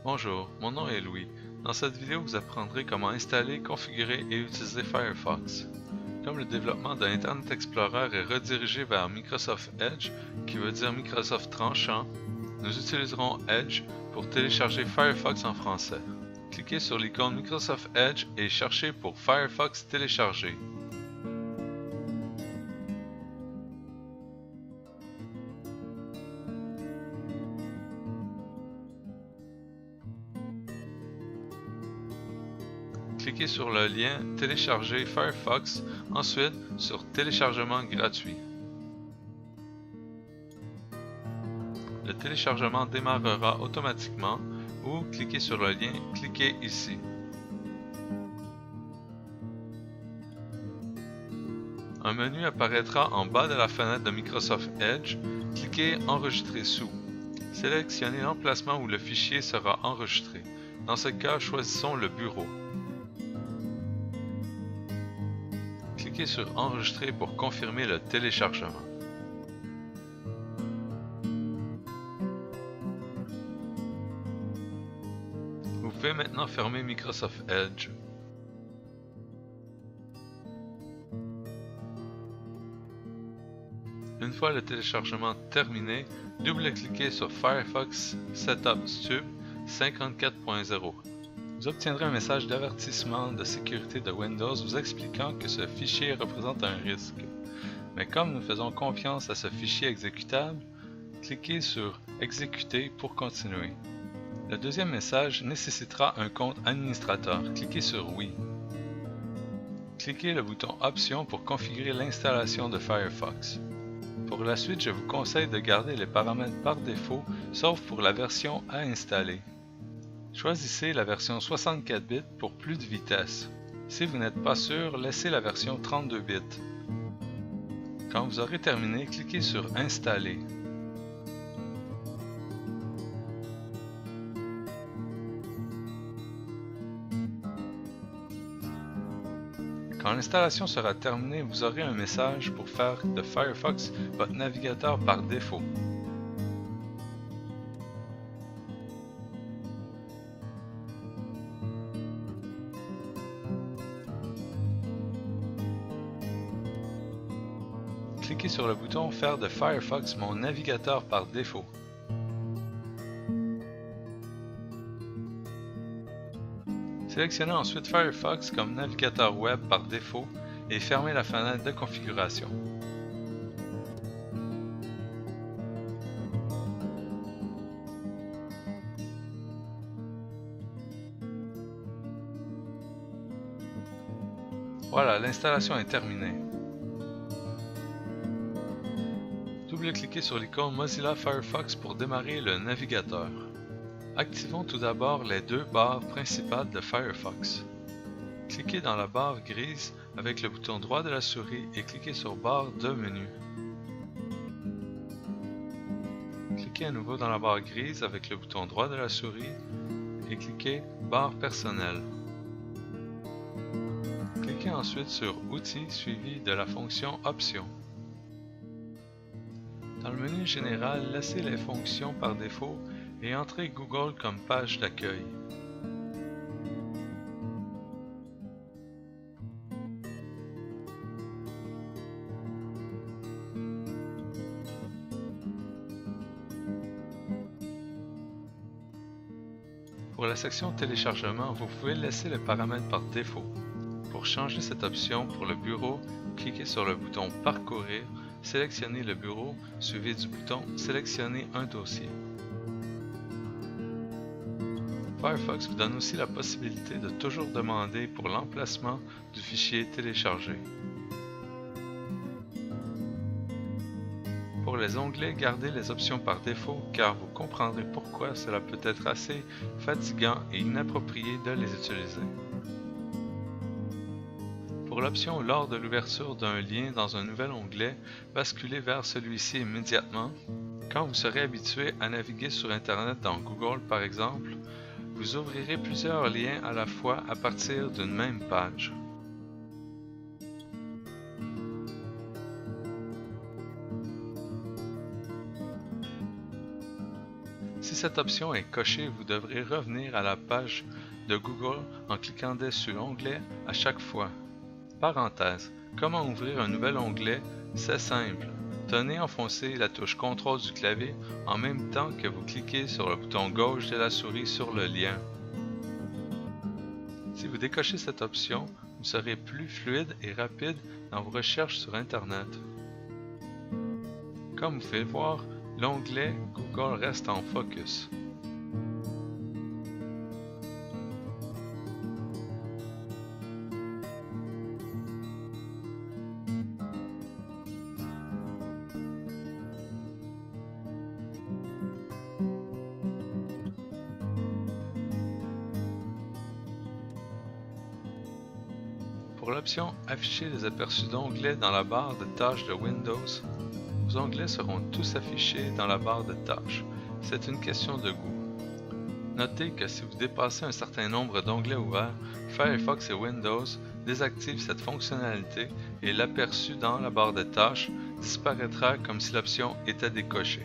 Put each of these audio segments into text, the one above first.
Bonjour, mon nom est Louis. Dans cette vidéo, vous apprendrez comment installer, configurer et utiliser Firefox. Comme le développement de Internet Explorer est redirigé vers Microsoft Edge, qui veut dire Microsoft tranchant, nous utiliserons Edge pour télécharger Firefox en français. Cliquez sur l'icône Microsoft Edge et cherchez pour Firefox télécharger. Cliquez sur le lien Télécharger Firefox, ensuite sur Téléchargement gratuit. Le téléchargement démarrera automatiquement ou cliquez sur le lien Cliquez ici. Un menu apparaîtra en bas de la fenêtre de Microsoft Edge. Cliquez Enregistrer sous. Sélectionnez l'emplacement où le fichier sera enregistré. Dans ce cas, choisissons le bureau. Cliquez sur Enregistrer pour confirmer le téléchargement. Vous pouvez maintenant fermer Microsoft Edge. Une fois le téléchargement terminé, double-cliquez sur Firefox Setup Stub 54.0. Vous obtiendrez un message d'avertissement de sécurité de Windows vous expliquant que ce fichier représente un risque. Mais comme nous faisons confiance à ce fichier exécutable, cliquez sur Exécuter pour continuer. Le deuxième message nécessitera un compte administrateur. Cliquez sur Oui. Cliquez le bouton Options pour configurer l'installation de Firefox. Pour la suite, je vous conseille de garder les paramètres par défaut, sauf pour la version à installer. Choisissez la version 64 bits pour plus de vitesse. Si vous n'êtes pas sûr, laissez la version 32 bits. Quand vous aurez terminé, cliquez sur Installer. Quand l'installation sera terminée, vous aurez un message pour faire de Firefox votre navigateur par défaut. Cliquez sur le bouton Faire de Firefox mon navigateur par défaut. Sélectionnez ensuite Firefox comme navigateur web par défaut et fermez la fenêtre de configuration. Voilà, l'installation est terminée. Double-cliquez sur l'icône Mozilla Firefox pour démarrer le navigateur. Activons tout d'abord les deux barres principales de Firefox. Cliquez dans la barre grise avec le bouton droit de la souris et cliquez sur Barre de menu. Cliquez à nouveau dans la barre grise avec le bouton droit de la souris et cliquez Barre personnelle. Cliquez ensuite sur Outils suivi de la fonction Options. Dans le menu général, laissez les fonctions par défaut et entrez Google comme page d'accueil. Pour la section téléchargement, vous pouvez laisser le paramètre par défaut. Pour changer cette option pour le bureau, cliquez sur le bouton Parcourir, sélectionnez le bureau, suivi du bouton Sélectionner un dossier. Firefox vous donne aussi la possibilité de toujours demander pour l'emplacement du fichier téléchargé. Pour les onglets, gardez les options par défaut car vous comprendrez pourquoi cela peut être assez fatigant et inapproprié de les utiliser. Pour l'option lors de l'ouverture d'un lien dans un nouvel onglet, basculez vers celui-ci immédiatement. Quand vous serez habitué à naviguer sur Internet dans Google par exemple, vous ouvrirez plusieurs liens à la fois à partir d'une même page. Si cette option est cochée, vous devrez revenir à la page de Google en cliquant sur l'onglet à chaque fois. Parenthèse. Comment ouvrir un nouvel onglet? C'est simple. Tenez enfoncé la touche CTRL du clavier en même temps que vous cliquez sur le bouton gauche de la souris sur le lien. Si vous décochez cette option, vous serez plus fluide et rapide dans vos recherches sur Internet. Comme vous pouvez le voir, l'onglet Google reste en focus. Pour l'option Afficher les aperçus d'onglets dans la barre de tâches de Windows, vos onglets seront tous affichés dans la barre de tâches. C'est une question de goût. Notez que si vous dépassez un certain nombre d'onglets ouverts, Firefox et Windows désactivent cette fonctionnalité et l'aperçu dans la barre de tâches disparaîtra comme si l'option était décochée.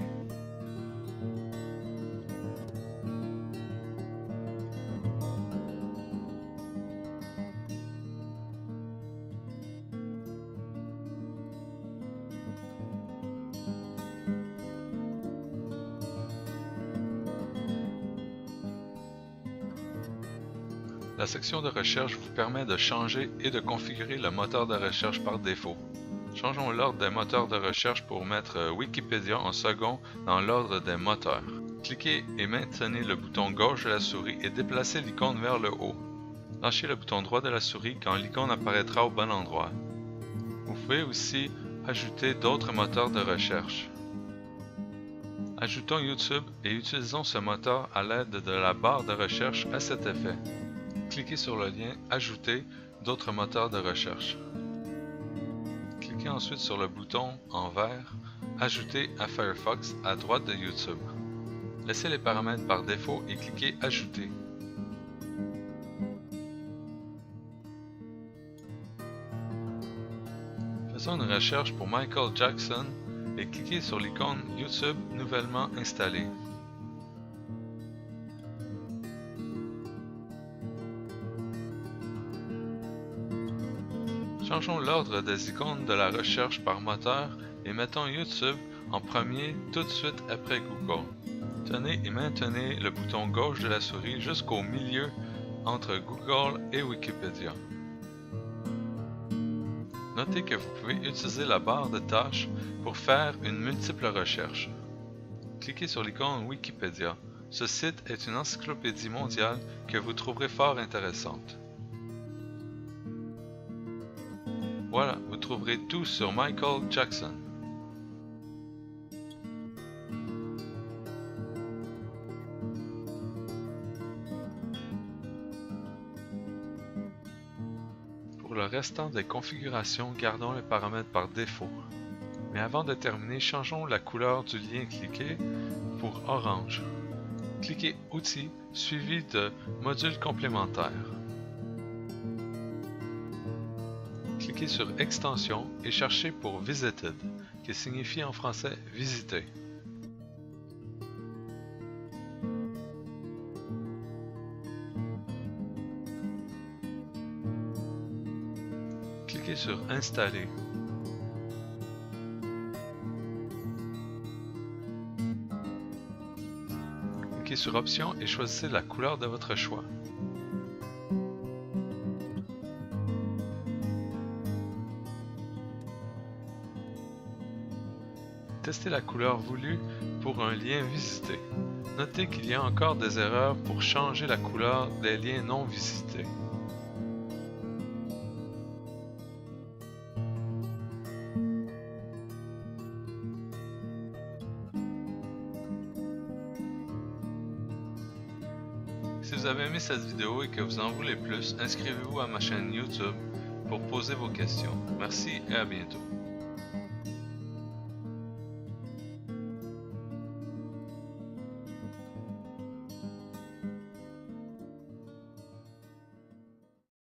La section de recherche vous permet de changer et de configurer le moteur de recherche par défaut. Changeons l'ordre des moteurs de recherche pour mettre Wikipédia en second dans l'ordre des moteurs. Cliquez et maintenez le bouton gauche de la souris et déplacez l'icône vers le haut. Lâchez le bouton droit de la souris quand l'icône apparaîtra au bon endroit. Vous pouvez aussi ajouter d'autres moteurs de recherche. Ajoutons YouTube et utilisons ce moteur à l'aide de la barre de recherche à cet effet. Cliquez sur le lien « Ajouter d'autres moteurs de recherche ». Cliquez ensuite sur le bouton en vert « Ajouter à Firefox » à droite de YouTube. Laissez les paramètres par défaut et cliquez « Ajouter ». Faisons une recherche pour Michael Jackson et cliquez sur l'icône YouTube nouvellement installée. Changeons l'ordre des icônes de la recherche par moteur et mettons YouTube en premier tout de suite après Google. Tenez et maintenez le bouton gauche de la souris jusqu'au milieu entre Google et Wikipédia. Notez que vous pouvez utiliser la barre de tâches pour faire une multiple recherche. Cliquez sur l'icône Wikipédia. Ce site est une encyclopédie mondiale que vous trouverez fort intéressante. Voilà, vous trouverez tout sur Michael Jackson. Pour le restant des configurations, gardons les paramètres par défaut. Mais avant de terminer, changeons la couleur du lien cliqué pour orange. Cliquez Outils suivi de Modules complémentaires. Cliquez sur Extensions et cherchez pour Visited, qui signifie en français visiter. Cliquez sur Installer. Cliquez sur Options et choisissez la couleur de votre choix. Testez la couleur voulue pour un lien visité. Notez qu'il y a encore des erreurs pour changer la couleur des liens non visités. Si vous avez aimé cette vidéo et que vous en voulez plus, inscrivez-vous à ma chaîne YouTube pour poser vos questions. Merci et à bientôt.